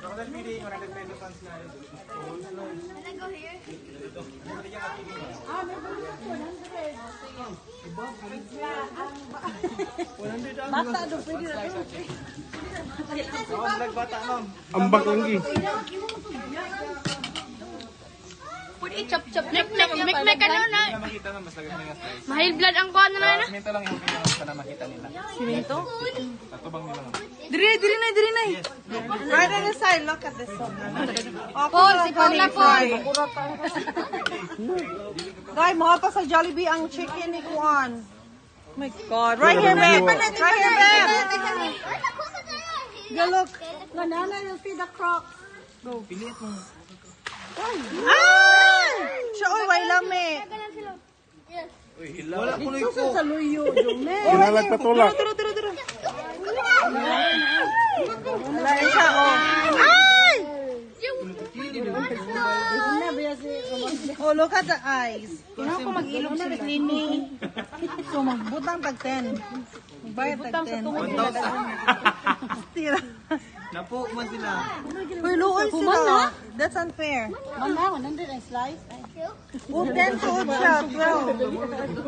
Bata do pwede na to. Ang bakanggi. Pwede chop-chop. Mek ka na. Mahil blood ang kuha na na. Siminto lang yung pinaka para makita nila. Siminto? Tatubang nila lang. Diri na. Right on the side, look at this one. Paul, si Paul na Paul. Guy, mahal pa sa Jollibee ang chicken ni Juan. Oh my God. Right here, babe. Right here, babe. Yeah, look. Banana, you'll feed the crocs. Go. Piliit mo. Ay! Siya, oy, way lami. Wala ko na Sa luyo, Jume. Kinalag patulak. Turo. Wala siya, oh. Ay! Oh, look at the eyes. Kung ako mag-ilog sila, Nini. So, magbutang tag 10. Magbayad tag 10. 1,000. Tira. Napo man sila. Uy, luon sila. That's unfair. Manda, 100 ang slice. Oh, 10 suot siya, 12.